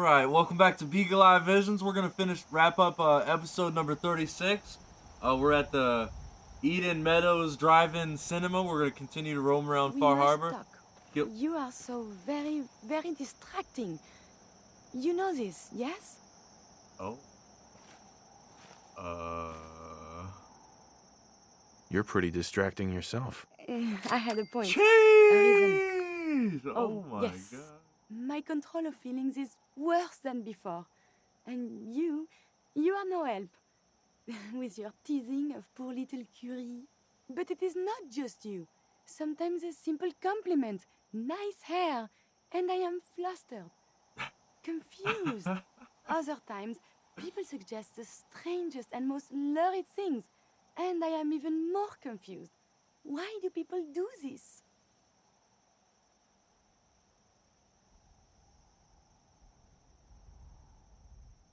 right, welcome back to Beagle Eye Visions. We're gonna wrap up episode number 36. We're at the Eden Meadows Drive-In Cinema. We're gonna continue to roam around Far Harbor. Talk. You are so very, very distracting. You know this, yes? Oh. You're pretty distracting yourself. I had a point. Jeez! Oh my yes. God. My control of feelings is worse than before. And you are no help. With your teasing of poor little Curie. But it is not just you. Sometimes a simple compliment, nice hair, and I am flustered, confused. Other times, people suggest the strangest and most lurid things, and I am even more confused. Why do people do this?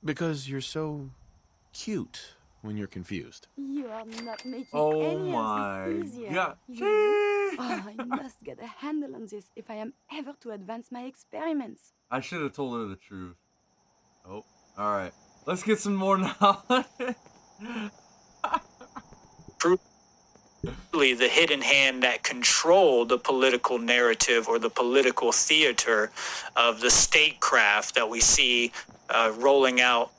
Because you're so cute when you're confused. You are not making Oh any my of this easier. God. I must get a handle on this if I am ever to advance my experiments. I should have told her the truth. Oh, alright. Let's get some more knowledge. Truly the hidden hand that controlled the political narrative or the political theater of the statecraft that we see rolling out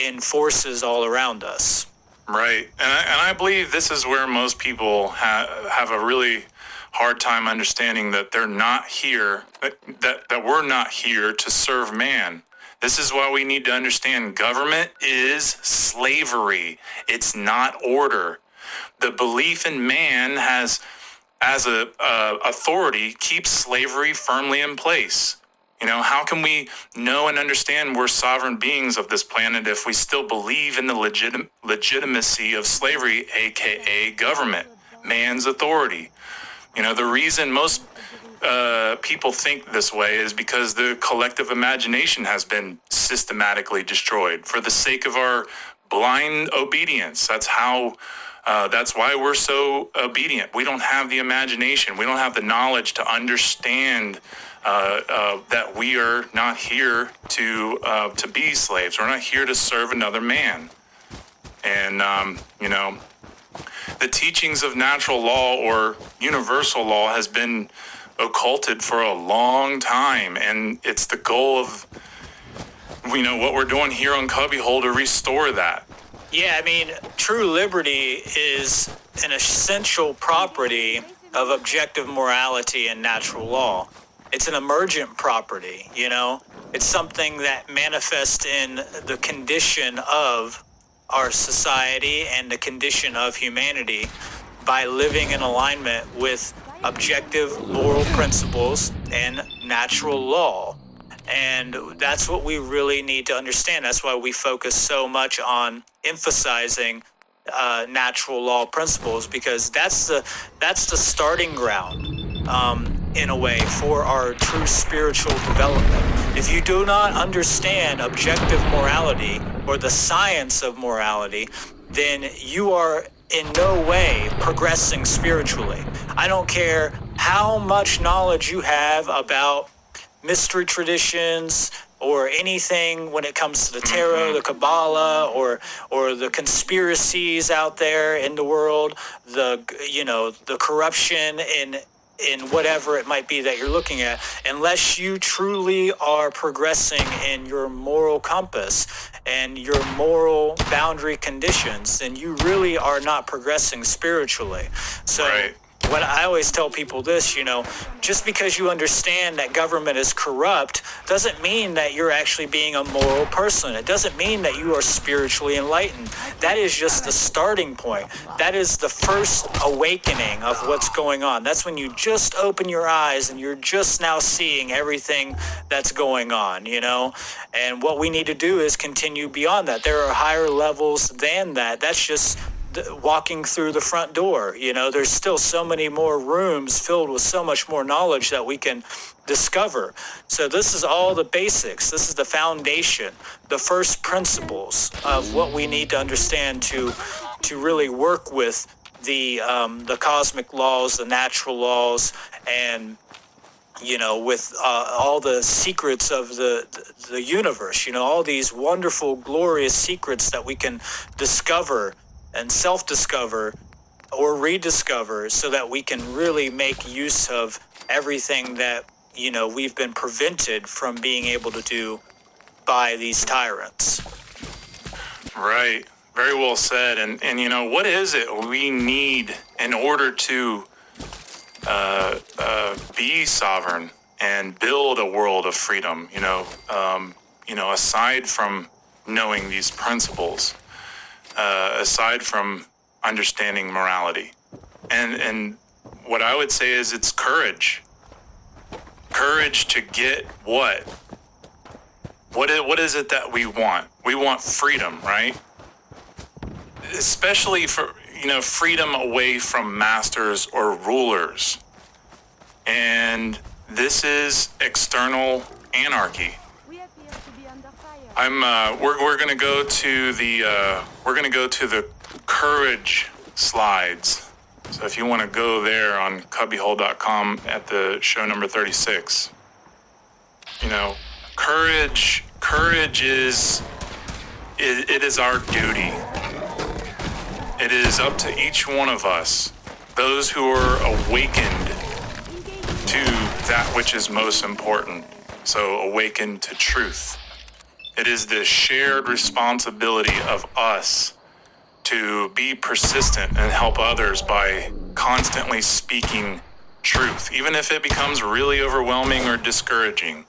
in forces all around us. Right. And I believe this is where most people have a really hard time understanding that they're not here, that we're not here to serve man. This is why we need to understand government is slavery. It's not order. The belief in man as a authority keeps slavery firmly in place. You know, how can we know and understand we're sovereign beings of this planet if we still believe in the legitimacy of slavery, aka government, man's authority? You know, the reason most people think this way is because the collective imagination has been systematically destroyed for the sake of our blind obedience. That's why we're so obedient. We don't have the imagination. We don't have the knowledge to understand that we are not here to be slaves. We're not here to serve another man. And, you know, the teachings of natural law or universal law has been occulted for a long time. And it's the goal of, you know, what we're doing here on CubbyWhole to restore that. Yeah, I mean, true liberty is an essential property of objective morality and natural law. It's an emergent property, you know? It's something that manifests in the condition of our society and the condition of humanity by living in alignment with objective moral principles and natural law. And that's what we really need to understand. That's why we focus so much on emphasizing natural law principles, because that's the starting ground, in a way, for our true spiritual development. If you do not understand objective morality or the science of morality, then you are in no way progressing spiritually. I don't care how much knowledge you have about mystery traditions or anything when it comes to the tarot, the Kabbalah, or the conspiracies out there in the world, the corruption in whatever it might be that you're looking at, unless you truly are progressing in your moral compass and your moral boundary conditions, then you really are not progressing spiritually. So right. What I always tell people this, you know, just because you understand that government is corrupt doesn't mean that you're actually being a moral person. It doesn't mean that you are spiritually enlightened. That is just the starting point. That is the first awakening of what's going on. That's when you just open your eyes and you're just now seeing everything that's going on, you know? And what we need to do is continue beyond that. There are higher levels than that. That's just walking through the front door. You know, there's still so many more rooms filled with so much more knowledge that we can discover. So this is all the basics. This is the foundation, the first principles of what we need to understand to really work with the cosmic laws, the natural laws, and with all the secrets of the universe, all these wonderful, glorious secrets that we can discover and self-discover or rediscover so that we can really make use of everything that, we've been prevented from being able to do by these tyrants. Right. Very well said. And what is it we need in order to be sovereign and build a world of freedom? Aside from knowing these principles, aside from understanding morality, and what I would say is it's courage. Courage to get what? What is it that we want? We want freedom, right? Especially for, freedom away from masters or rulers. And this is external anarchy. We appear to be under fire. We're going to go to the courage slides. So if you want to go there on CubbyWhole.com at the show number 36. Courage is our duty. It is up to each one of us, those who are awakened to that which is most important. So awakened to truth. It is the shared responsibility of us to be persistent and help others by constantly speaking truth, even if it becomes really overwhelming or discouraging.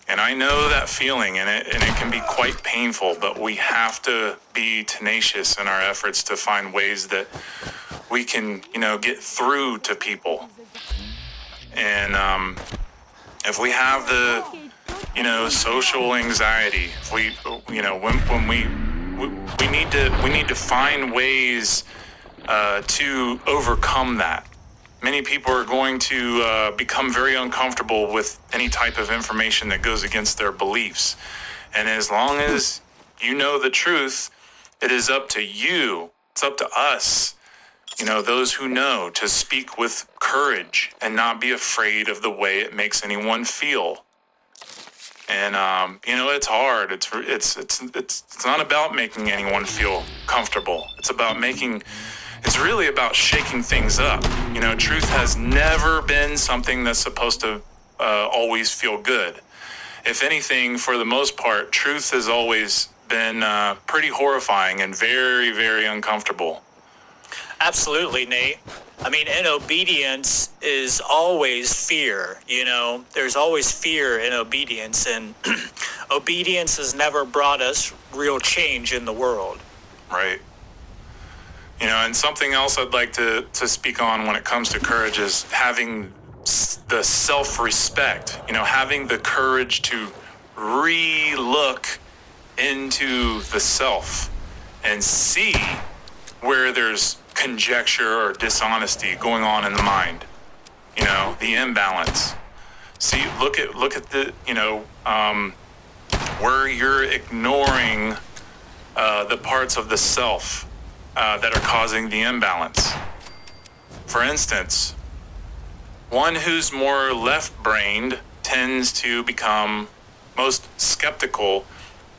And I know that feeling, and it can be quite painful, but we have to be tenacious in our efforts to find ways that we can, get through to people. And if we have the, social anxiety, if we, when we need to find ways to overcome that. Many people are going to become very uncomfortable with any type of information that goes against their beliefs. And as long as you know the truth, it is up to you, it's up to us, those who know, to speak with courage and not be afraid of the way it makes anyone feel. And, it's hard. It's not about making anyone feel comfortable. It's really about shaking things up. Truth has never been something that's supposed to always feel good. If anything, for the most part, truth has always been pretty horrifying and very, very uncomfortable. Absolutely, Nate. I mean, in obedience is always fear, There's always fear in obedience, and obedience has never brought us real change in the world. Right. And something else I'd like to speak on when it comes to courage is having the self-respect, having the courage to re-look into the self and see where there's conjecture or dishonesty going on in the mind, the imbalance. See, look at the, where you're ignoring the parts of the self that are causing the imbalance. For instance, one who's more left-brained tends to become most skeptical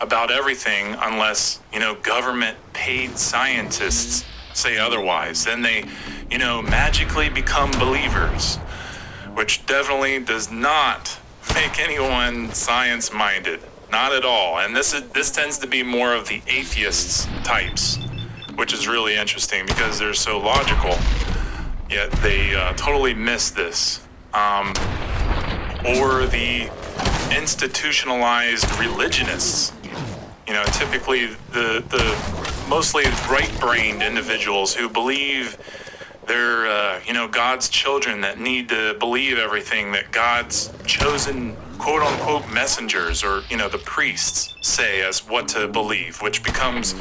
about everything unless, government-paid scientists say otherwise. Then they, magically become believers, which definitely does not make anyone science-minded. Not at all. And this tends to be more of the atheists types, which is really interesting because they're so logical, yet they totally miss this. Or the institutionalized religionists, typically the mostly right-brained individuals who believe they're, God's children that need to believe everything that God's chosen quote-unquote messengers or, the priests say as what to believe, which becomes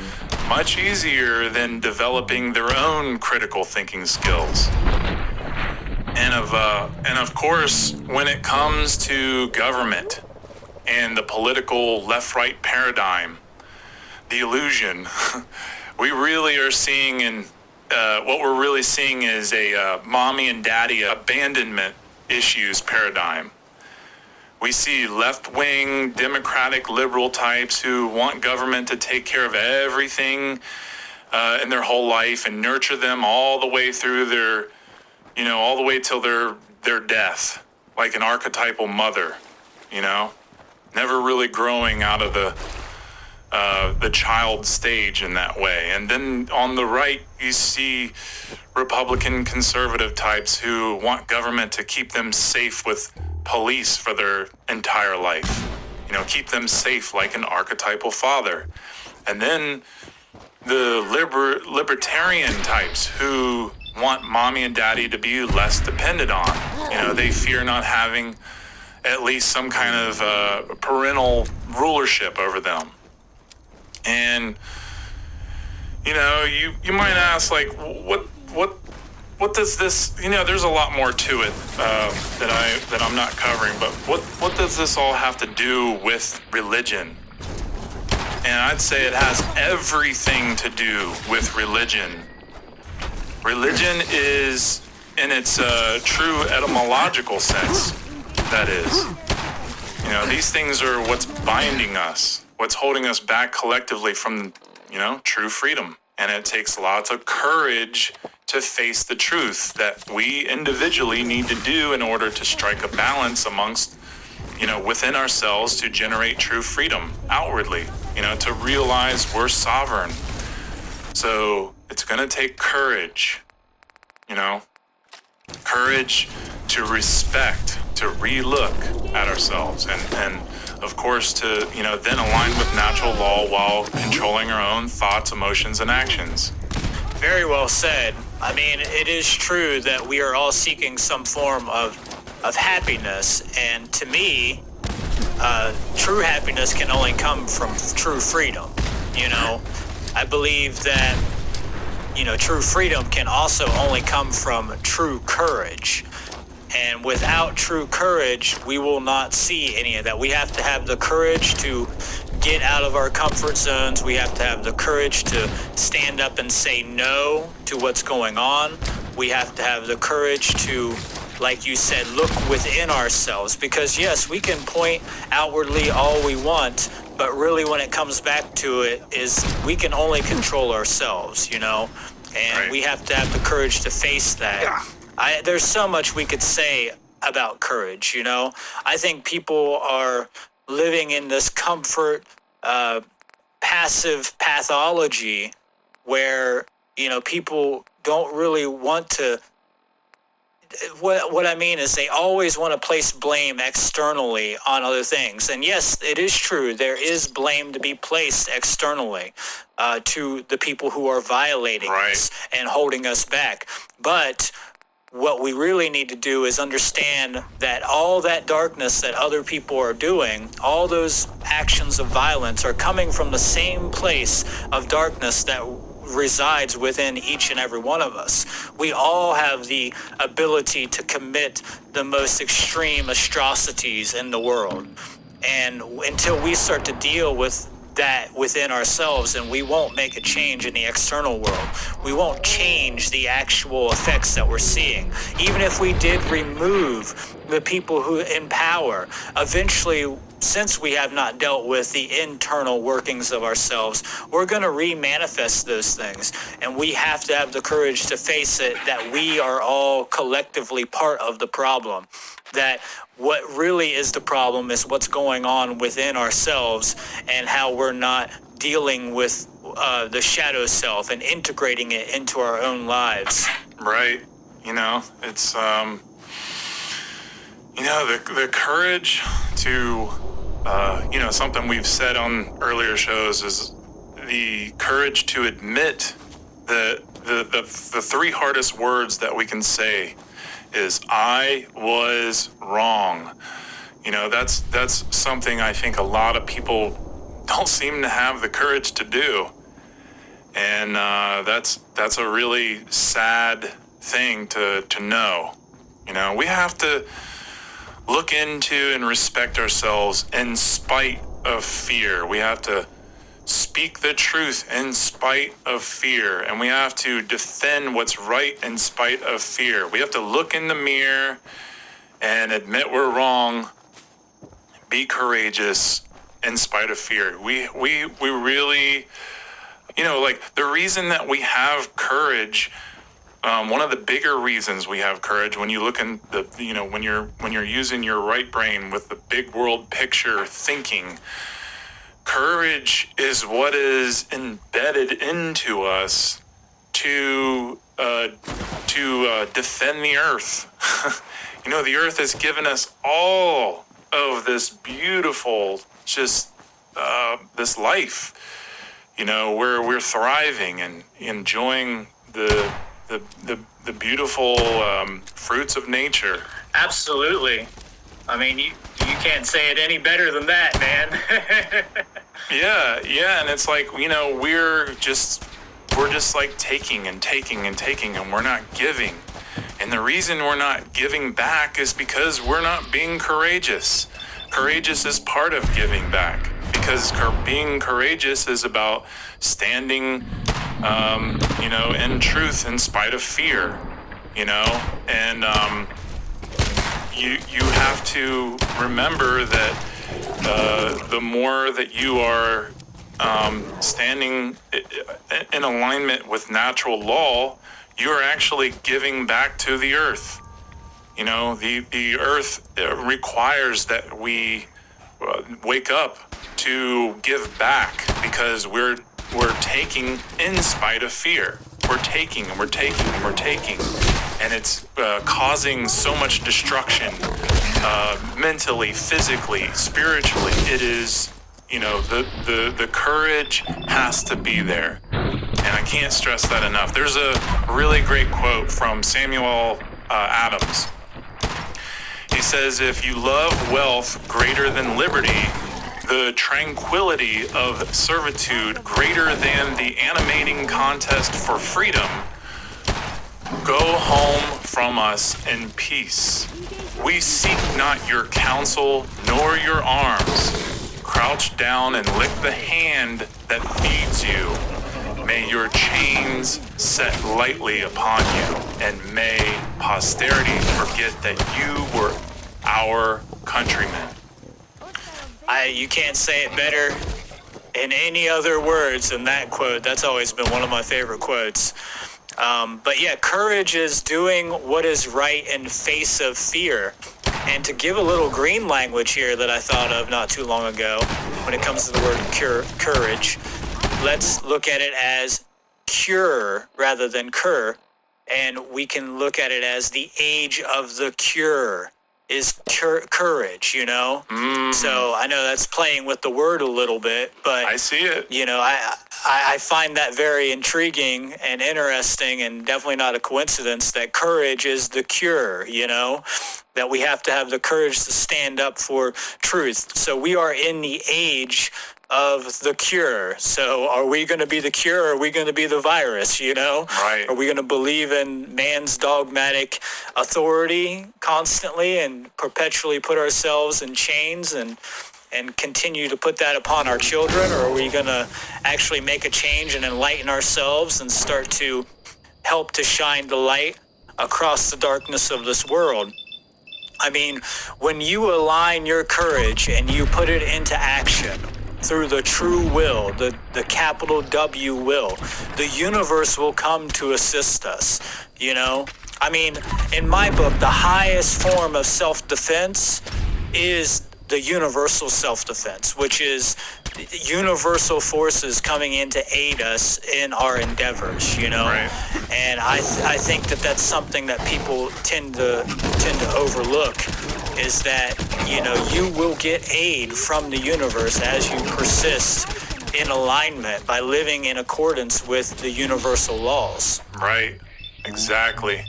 much easier than developing their own critical thinking skills. And of course, when it comes to government and the political left-right paradigm, the illusion, we really are seeing what we're really seeing is a mommy and daddy abandonment issues paradigm. We see left-wing, democratic, liberal types who want government to take care of everything in their whole life and nurture them all the way through their, all the way till their death, like an archetypal mother, never really growing out of the child stage in that way. And then on the right, you see Republican conservative types who want government to keep them safe with police for their entire life, keep them safe like an archetypal father. And then the libertarian types who want mommy and daddy to be less dependent on. They fear not having at least some kind of parental rulership over them. And you might ask, like, what does this, there's a lot more to it that I'm not covering, but what does this all have to do with religion? And I'd say it has everything to do with religion. Religion is, in its true etymological sense, that is. These things are what's binding us, what's holding us back collectively from, true freedom. And it takes lots of courage to face the truth that we individually need to do in order to strike a balance amongst, within ourselves to generate true freedom outwardly, to realize we're sovereign. So it's going to take courage, courage to respect, to relook at ourselves, and of course to, then align with natural law while controlling our own thoughts, emotions, and actions. Very well said. I mean, it is true that we are all seeking some form of happiness, and to me, true happiness can only come from true freedom. I believe that, true freedom can also only come from true courage. And without true courage, we will not see any of that. We have to have the courage to get out of our comfort zones. We have to have the courage to stand up and say no to what's going on. We have to have the courage to, like you said, look within ourselves. Because yes, we can point outwardly all we want, but really when it comes back to it is we can only control ourselves, And Right. we have to have the courage to face that. Yeah. There's so much we could say about courage, I think people are living in this comfort, passive pathology where, people don't really want to. What I mean is they always want to place blame externally on other things. And yes, it is true. There is blame to be placed externally to the people who are violating us and holding us back. But what we really need to do is understand that all that darkness that other people are doing, all those actions of violence are coming from the same place of darkness that resides within each and every one of us. We all have the ability to commit the most extreme atrocities in the world. And until we start to deal with that within ourselves, and we won't make a change in the external world. We won't change the actual effects that we're seeing. Even if we did remove the people who in power, eventually, since we have not dealt with the internal workings of ourselves, we're going to re-manifest those things. And we have to have the courage to face it, that we are all collectively part of the problem. That what really is the problem is what's going on within ourselves and how we're not dealing with the shadow self and integrating it into our own lives. Right. It's, the courage to, something we've said on earlier shows is the courage to admit the three hardest words that we can say is I was wrong. That's something I think a lot of people don't seem to have the courage to do. And that's a really sad thing to know. We have to look into and respect ourselves in spite of fear. We have to speak the truth in spite of fear, and we have to defend what's right in spite of fear. We have to look in the mirror and admit we're wrong. Be courageous in spite of fear. We really, like the reason that we have courage, one of the bigger reasons we have courage, when you look in the, when you're using your right brain with the big world picture thinking, courage is what is embedded into us to defend the earth. The earth has given us all of this beautiful, just this life, where we're thriving and enjoying the beautiful fruits of nature. Absolutely. I mean, you can't say it any better than that, man. Yeah, and it's like, we're just like taking and taking and taking, and we're not giving. And the reason we're not giving back is because we're not being courageous. Courageous is part of giving back, because being courageous is about standing, in truth in spite of fear, and you have to remember that the more that you are standing in alignment with natural law, you are actually giving back to the earth. The earth requires that we wake up to give back, because we're taking in spite of fear. We're taking and we're taking and we're taking, and it's causing so much destruction, mentally, physically, spiritually. It is, the courage has to be there. And I can't stress that enough. There's a really great quote from Samuel Adams. He says, "If you love wealth greater than liberty, the tranquility of servitude greater than the animating contest for freedom, go home from us in peace. We seek not your counsel nor your arms. Crouch down and lick the hand that feeds you. May your chains set lightly upon you, and may posterity forget that you were our countrymen." You can't say it better in any other words than that quote. That's always been one of my favorite quotes. But yeah, courage is doing what is right in face of fear. And to give a little green language here that I thought of not too long ago, when it comes to the word courage, let's look at it as cure rather than cur. And we can look at it as the age of the cure is courage, So I know that's playing with the word a little bit, but I see it. I find that very intriguing and interesting, and definitely not a coincidence that courage is the cure, that we have to have the courage to stand up for truth. So we are in the age of the cure. So are we going to be the cure, or are we going to be the virus, Right. Are we going to believe in man's dogmatic authority constantly and perpetually put ourselves in chains and continue to put that upon our children? Or are we going to actually make a change and enlighten ourselves and start to help to shine the light across the darkness of this world? I mean, when you align your courage and you put it into action through the true will, the capital W will, the universe will come to assist us, I mean, in my book, the highest form of self-defense is the universal self-defense, which is universal forces coming in to aid us in our endeavors, Right. And I think that that's something that people tend to overlook, is that, you will get aid from the universe as you persist in alignment by living in accordance with the universal laws. Right. Exactly.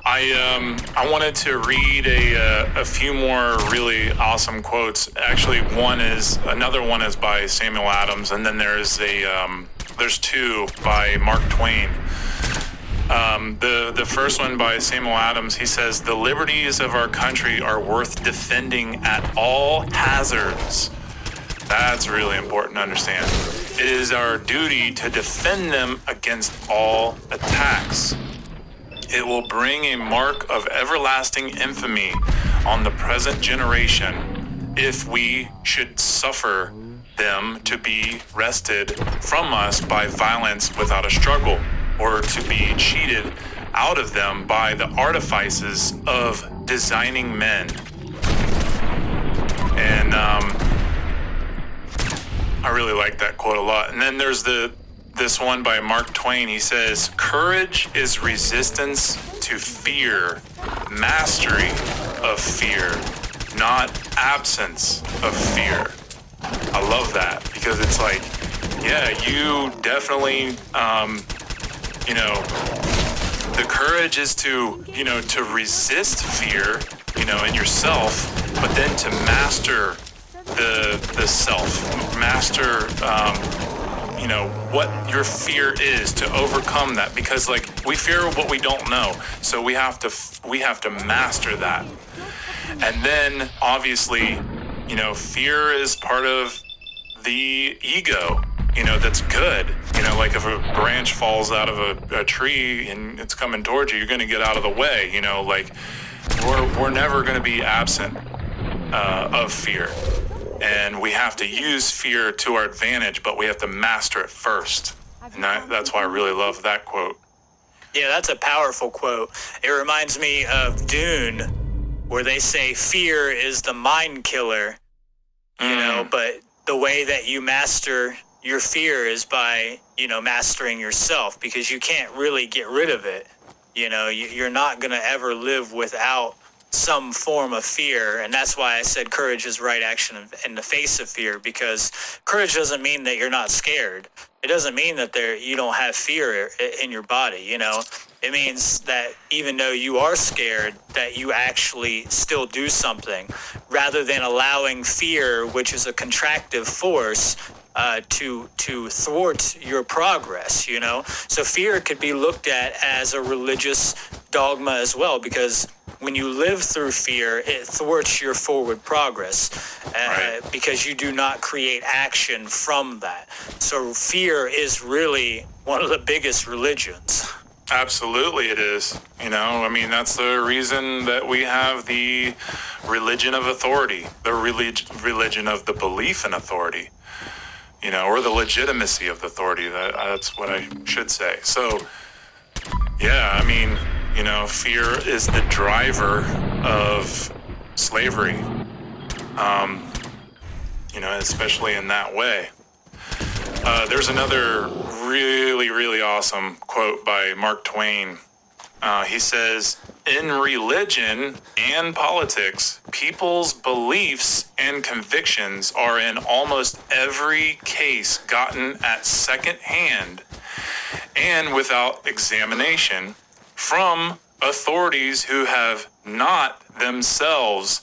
I wanted to read a few more really awesome quotes. Actually, another one is by Samuel Adams, and then there's two by Mark Twain. The first one by Samuel Adams, he says, "The liberties of our country are worth defending at all hazards." That's really important to understand. "It is our duty to defend them against all attacks. It will bring a mark of everlasting infamy on the present generation if we should suffer them to be wrested from us by violence without a struggle, or to be cheated out of them by the artifices of designing men. And I really like that quote a lot. And then there's this one by Mark Twain. He says, "Courage is resistance to fear, mastery of fear, not absence of fear." I love that, because it's like, yeah, you definitely, the courage is to, to resist fear, in yourself, but then to master the self, master, what your fear is, to overcome that, because like we fear what we don't know, so we have to master that. And then obviously, fear is part of the ego, that's good. Like if a branch falls out of a tree and it's coming towards you, you're going to get out of the way. Like we're never going to be absent of fear. And we have to use fear to our advantage, but we have to master it first. And that's why I really love that quote. Yeah, that's a powerful quote. It reminds me of Dune, where they say fear is the mind killer, but the way that you master your fear is by, mastering yourself, because you can't really get rid of it. You're not going to ever live without some form of fear. And that's why I said courage is right action in the face of fear, because courage doesn't mean that you're not scared. It doesn't mean that you don't have fear in your body. It means that even though you are scared, that you actually still do something, rather than allowing fear, which is a contractive force, to thwart your progress. So fear could be looked at as a religious dogma as well, because when you live through fear, it thwarts your forward progress, Right. Because you do not create action from that. So fear is really one of the biggest religions. Absolutely it is. That's the reason that we have the religion of authority, the religion of the belief in authority, or the legitimacy of the authority. That's what I should say. So, yeah, fear is the driver of slavery, especially in that way. There's another really, really awesome quote by Mark Twain. He says, "In religion and politics, people's beliefs and convictions are in almost every case gotten at second hand and without examination from authorities who have not themselves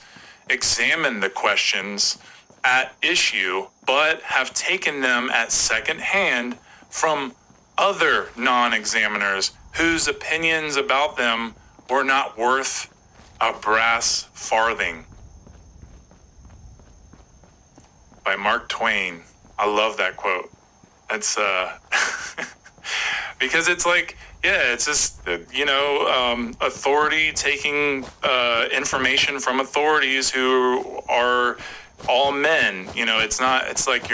examined the questions at issue, but have taken them at second hand from other non-examiners whose opinions about them were not worth a brass farthing." By Mark Twain. I love that quote. It's because it's like, yeah, it's just, authority taking information from authorities who are all men. It's not, it's like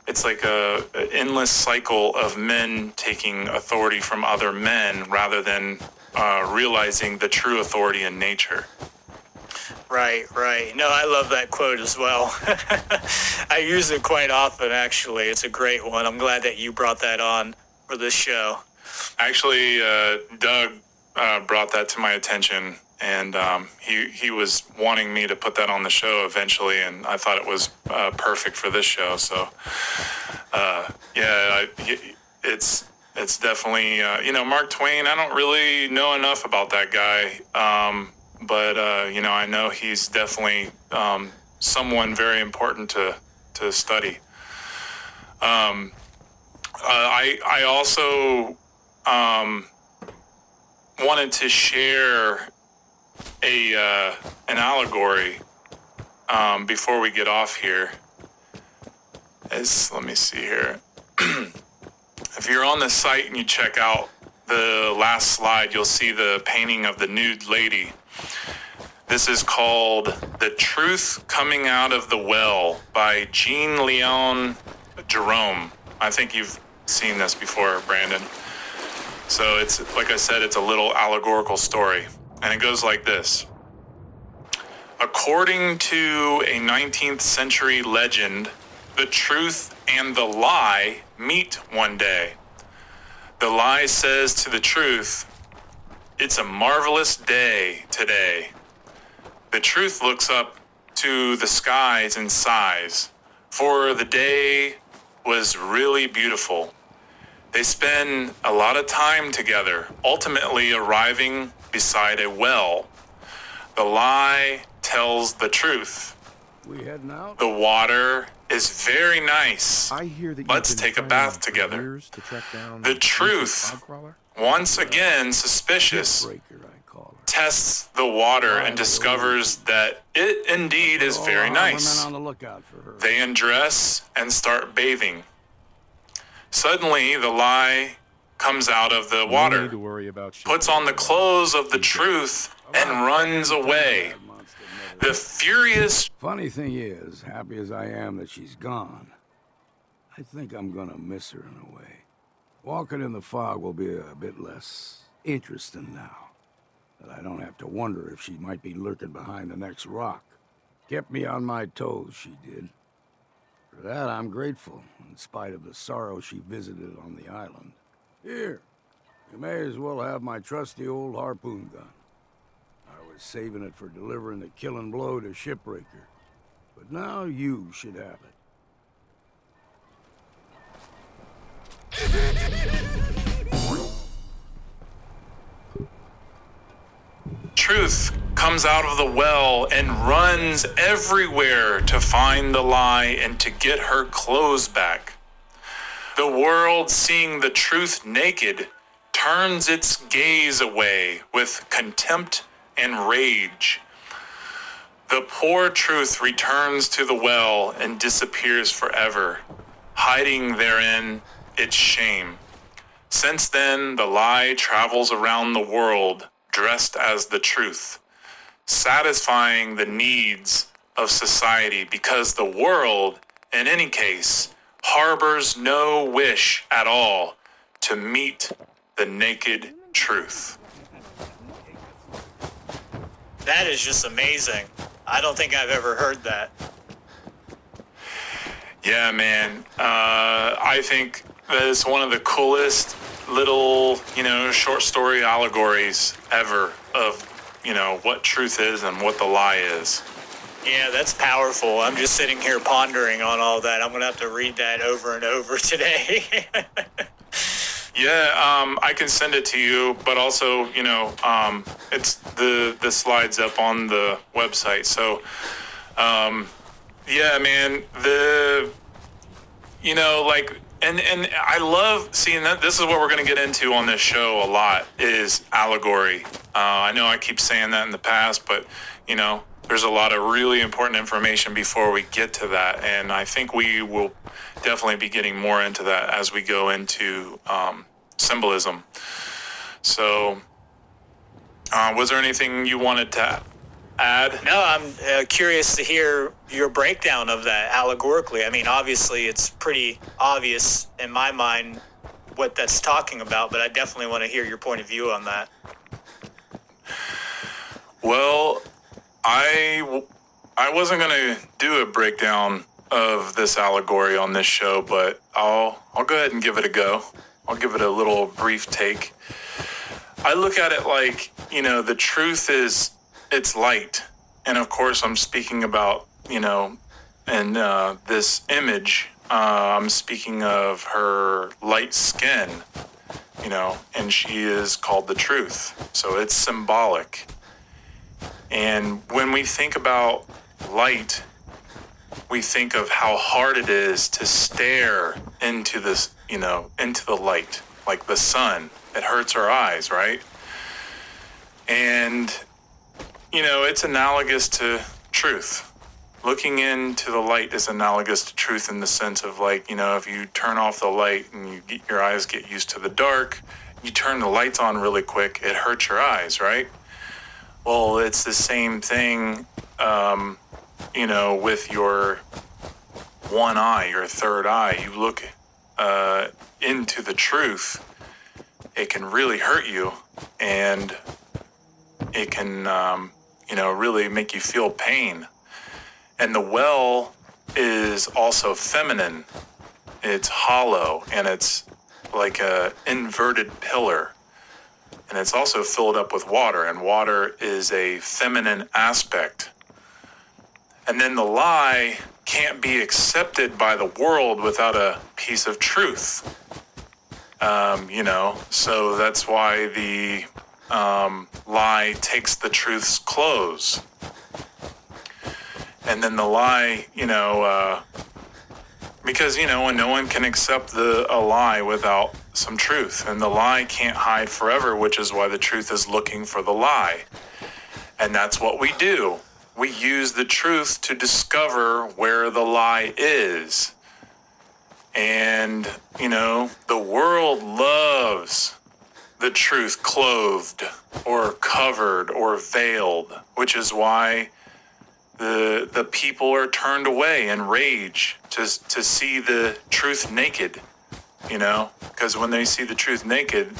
it's like a endless cycle of men taking authority from other men rather than realizing the true authority in nature. Right. No, I love that quote as well. I use it quite often, actually. It's a great one. I'm glad that you brought that on for this show. Actually, Doug brought that to my attention, and he was wanting me to put that on the show eventually, and I thought it was perfect for this show. So, it's definitely, Mark Twain, I don't really know enough about that guy, but I know he's definitely someone very important to study. I also wanted to share an allegory before we get off here. Let me see here. If you're on the site and you check out the last slide, you'll see the painting of the nude lady. This is called The Truth Coming Out of the Well by Jean Leon Jerome. I think you've seen this before, Brandon. So it's, like I said, it's a little allegorical story. And it goes like this. According to a 19th century legend, the truth and the lie meet one day. The lie says to the truth, "It's a marvelous day today." The truth looks up to the skies and sighs, for the day was really beautiful. They spend a lot of time together, ultimately arriving beside a well. The lie tells the truth. We heading out? The water is very nice. I hear that Let's you've been take a trying bath for together. years to track down The the truth, fog crawler? once again suspicious, Shipbreaker, I call her. tests the water and discovers that it indeed is All very our nice. women on the lookout for her. They undress and start bathing. Suddenly, the lie comes out of the No water, need to worry about puts on the clothes of the truth, and runs away. The furious Funny thing is, happy as I am that she's gone, I think I'm gonna miss her in a way. Walking in the fog will be a bit less interesting now. That I don't have to wonder if she might be lurking behind the next rock. Kept me on my toes, she did. For that, I'm grateful, in spite of the sorrow she visited on the island. Here, you may as well have my trusty old harpoon gun. I was saving it for delivering the killing blow to Shipbreaker. But now you should have it. truth comes out of the well and runs everywhere to find the lie and to get her clothes back. The world, seeing the truth naked, turns its gaze away with contempt and rage. The poor truth returns to the well and disappears forever, hiding therein its shame. Since then, the lie travels around the world dressed as the truth, satisfying the needs of society because the world, in any case, harbors no wish at all to meet the naked truth. That is just amazing. I don't think I've ever heard that. Yeah, man. I think that is one of the coolest little, short story allegories ever of, what truth is and what the lie is. Yeah, that's powerful. I'm just sitting here pondering on all that. I'm going to have to read that over and over today. Yeah, I can send it to you, but also, it's the slides up on the website. So, yeah, man, and I love seeing that. This is what we're going to get into on this show a lot is allegory. I know I keep saying that in the past, but, there's a lot of really important information before we get to that. And I think we will definitely be getting more into that as we go into symbolism. So, was there anything you wanted to add? No, I'm curious to hear your breakdown of that allegorically. I mean, obviously, it's pretty obvious in my mind what that's talking about, but I definitely want to hear your point of view on that. Well, I wasn't going to do a breakdown of this allegory on this show, but I'll go ahead and give it a go. I'll give it a little brief take. I look at it like, the truth is, it's light. And of course, I'm speaking about, in this image, I'm speaking of her light skin, and she is called the truth. So it's symbolic. And when we think about light, we think of how hard it is to stare into this, into the light, like the sun. It hurts our eyes, right? And, it's analogous to truth. Looking into the light is analogous to truth in the sense of if you turn off the light and your eyes get used to the dark, you turn the lights on really quick, it hurts your eyes, right? Well, it's the same thing, with your one eye, your third eye. You look into the truth, it can really hurt you, and it can, really make you feel pain. And the well is also feminine. It's hollow, and it's like a inverted pillar. And it's also filled up with water, and water is a feminine aspect. And then the lie can't be accepted by the world without a piece of truth. So that's why the lie takes the truth's clothes. And then the lie, because, no one can accept a lie without some truth. And the lie can't hide forever, which is why the truth is looking for the lie. And that's what we do. We use the truth to discover where the lie is. And, the world loves the truth clothed or covered or veiled, which is why the people are turned away in rage to see the truth naked, because when they see the truth naked,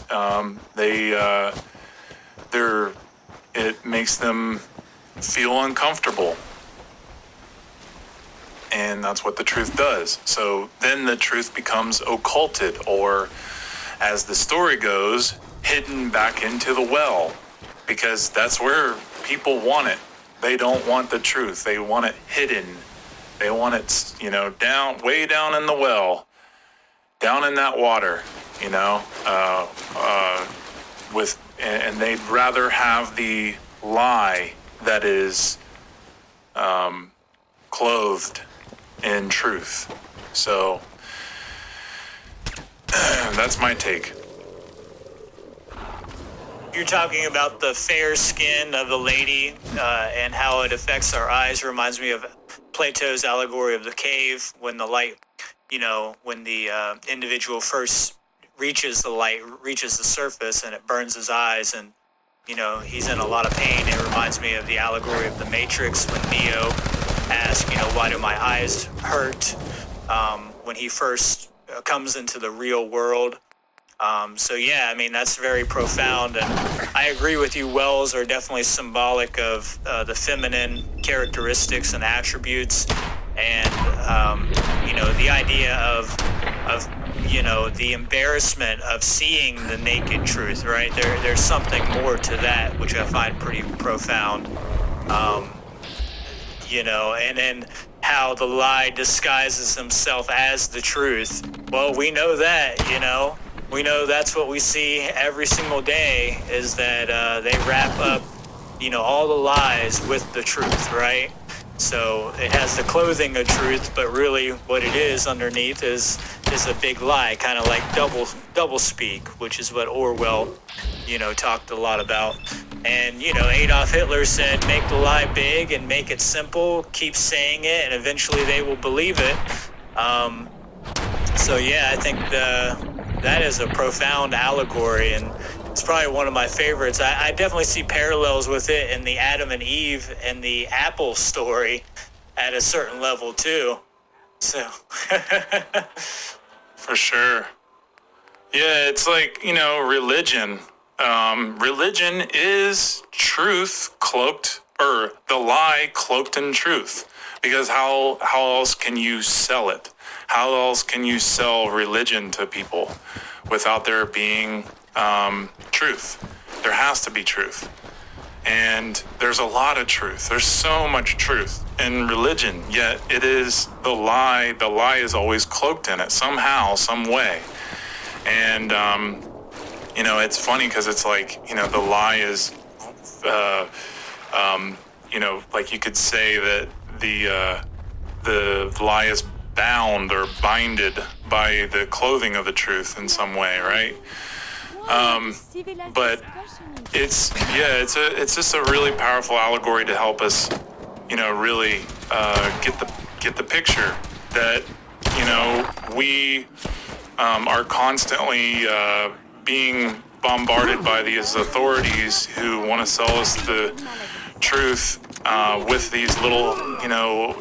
it makes them feel uncomfortable. And that's what the truth does. So then the truth becomes occulted, or, as the story goes, hidden back into the well, because that's where people want it. They don't want the truth. They want it hidden. They want it, way down in the well, down in that water, and they'd rather have the lie that is clothed in truth. So that's my take. You're talking about the fair skin of the lady and how it affects our eyes. Reminds me of Plato's allegory of the cave, when the light, when the individual first reaches the surface, and it burns his eyes, and he's in a lot of pain. It reminds me of the allegory of the Matrix, when Neo asked, why do my eyes hurt, when he first comes into the real world. That's very profound, and I agree with you. Wells are definitely symbolic of the feminine characteristics and attributes, and the idea of the embarrassment of seeing the naked truth, right? There's something more to that, which I find pretty profound. And then how the lie disguises himself as the truth. Well, we know that, we know that's what we see every single day, is that they wrap up, all the lies with the truth, right? So it has the clothing of truth, but really what it is underneath is a big lie, kind of like double speak, which is what Orwell, talked a lot about. And, Adolf Hitler said, make the lie big and make it simple, keep saying it, and eventually they will believe it. I think that is a profound allegory, and it's probably one of my favorites. I definitely see parallels with it in the Adam and Eve and the Apple story at a certain level too. So For sure. Yeah, it's like, religion. Religion is truth cloaked, or the lie cloaked in truth. Because how else can you sell it? How else can you sell religion to people without there being truth? There has to be truth. And there's a lot of truth. There's so much truth in religion, yet it is the lie. The lie is always cloaked in it somehow, some way. And, it's funny because it's like, the lie is, like you could say that the lie is bound or binded by the clothing of the truth in some way, right? But it's just a really powerful allegory to help us, really get the picture that, we are constantly being bombarded by these authorities who want to sell us the truth with these little,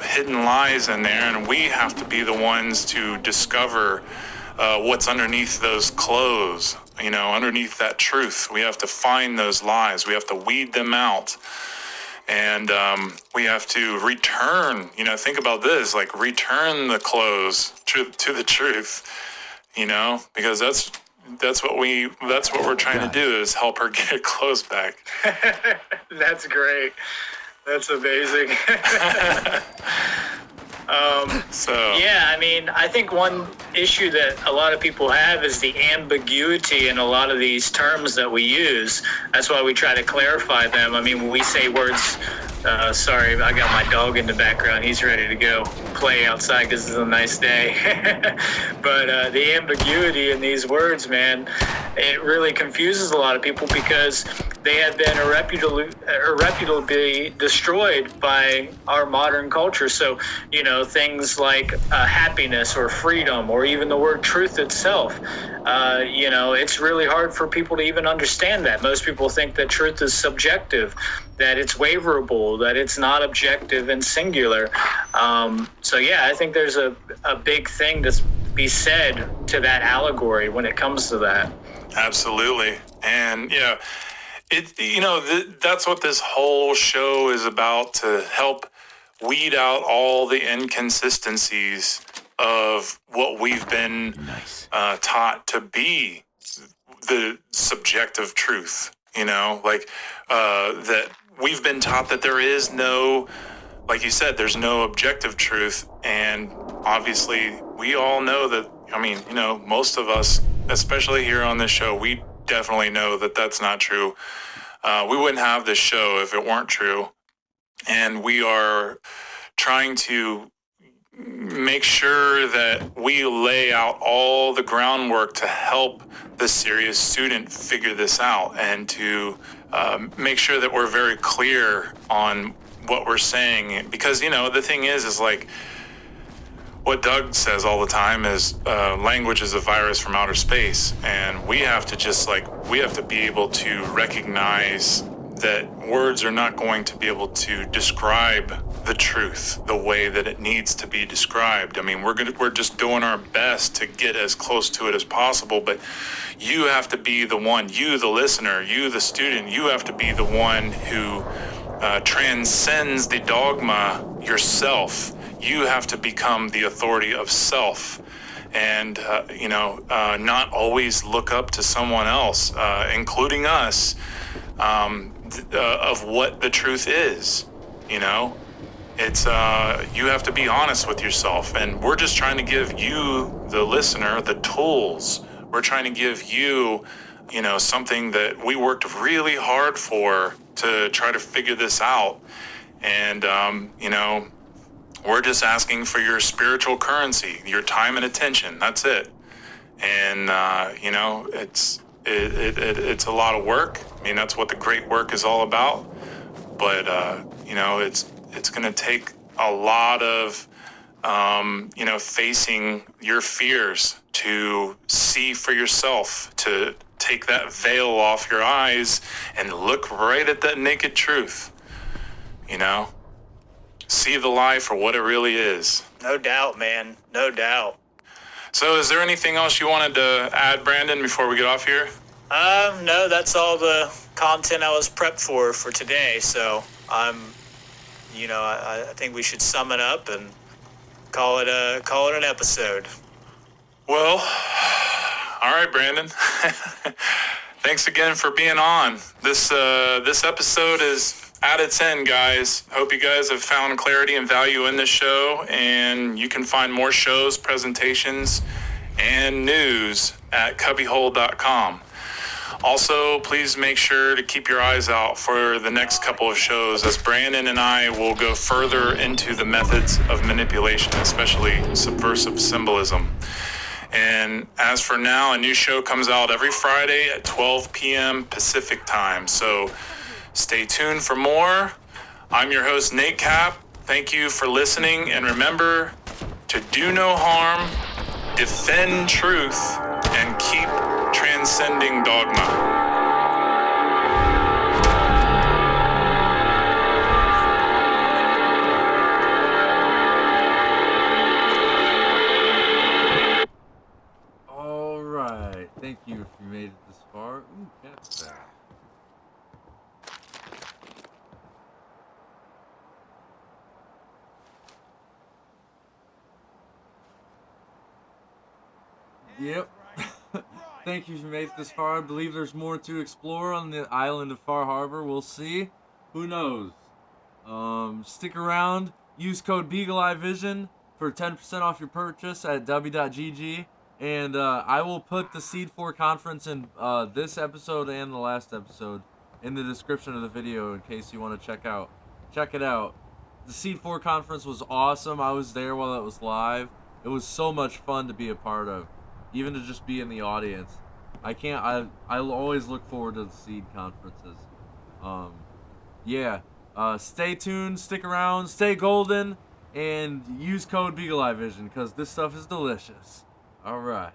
hidden lies in there, and we have to be the ones to discover what's underneath those clothes, underneath that truth. We have to find those lies. We have to weed them out. And we have to return, think about this, like return the clothes to the truth, because that's what we're trying to do, is help her get her clothes back. That's great. That's amazing. Yeah, I mean, I think one issue that a lot of people have is the ambiguity in a lot of these terms that we use. That's why we try to clarify them. I mean, when we say words, sorry, I got my dog in the background. He's ready to go play outside because it's a nice day. But the ambiguity in these words, man, it really confuses a lot of people because they have been irrefutably destroyed by our modern culture. So, things like happiness or freedom, or even the word truth itself, it's really hard for people to even understand that. Most people think that truth is subjective, that it's waverable, that it's not objective and singular. So yeah, I think there's a big thing to be said to that allegory when it comes to that. Absolutely. And yeah, that's what this whole show is about, to help weed out all the inconsistencies of what we've been taught to be the subjective truth, that we've been taught that there is no, like you said, there's no objective truth. And obviously we all know that, most of us, especially here on this show, we definitely know that that's not true. We wouldn't have this show if it weren't true. And we are trying to make sure that we lay out all the groundwork to help the serious student figure this out, and to make sure that we're very clear on what we're saying. Because, the thing is like what Doug says all the time is language is a virus from outer space. And we have to we have to be able to recognize that words are not going to be able to describe the truth the way that it needs to be described. I mean, we're just doing our best to get as close to it as possible, but you have to be the one, you the listener, you the student, you have to be the one who transcends the dogma yourself. You have to become the authority of self, and not always look up to someone else, including us, of what the truth is. It's you have to be honest with yourself, and we're just trying to give you, the listener, the tools. We're trying to give you, something that we worked really hard for to try to figure this out. And we're just asking for your spiritual currency, your time and attention. That's it. And it's a lot of work. I mean, that's what the great work is all about. But it's going to take a lot of facing your fears, to see for yourself, to take that veil off your eyes and look right at that naked truth. See the lie for what it really is. No doubt, man. No doubt. So is there anything else you wanted to add, Brandon, before we get off here? No, that's all the content I was prepped for today. So I think we should sum it up and call it an episode. Well, all right, Brandon. Thanks again for being on. This episode is at its end, guys. Hope you guys have found clarity and value in this show, and you can find more shows, presentations, and news at CubbyWhole.com. Also, please make sure to keep your eyes out for the next couple of shows, as Brandon and I will go further into the methods of manipulation, especially subversive symbolism. And as for now, a new show comes out every Friday at 12 p.m. Pacific time. So stay tuned for more. I'm your host, Nate Cap. Thank you for listening. And remember to do no harm, defend truth, and keep transcending dogma. made it this far. Ooh, cat's back. Yep. Thank you if you made it this far. I believe there's more to explore on the island of Far Harbor. We'll see. Who knows? Stick around. Use code BeagleEyeVision for 10% off your purchase at w.gg. And I will put the Seed 4 conference in this episode and the last episode in the description of the video in case you want to check it out. The Seed 4 conference was awesome. I was there while it was live. It was so much fun to be a part of. Even to just be in the audience. I always look forward to the Seed conferences. Yeah. Stay tuned, stick around, stay golden, and use code BeagleEyeVision, because this stuff is delicious. Alright.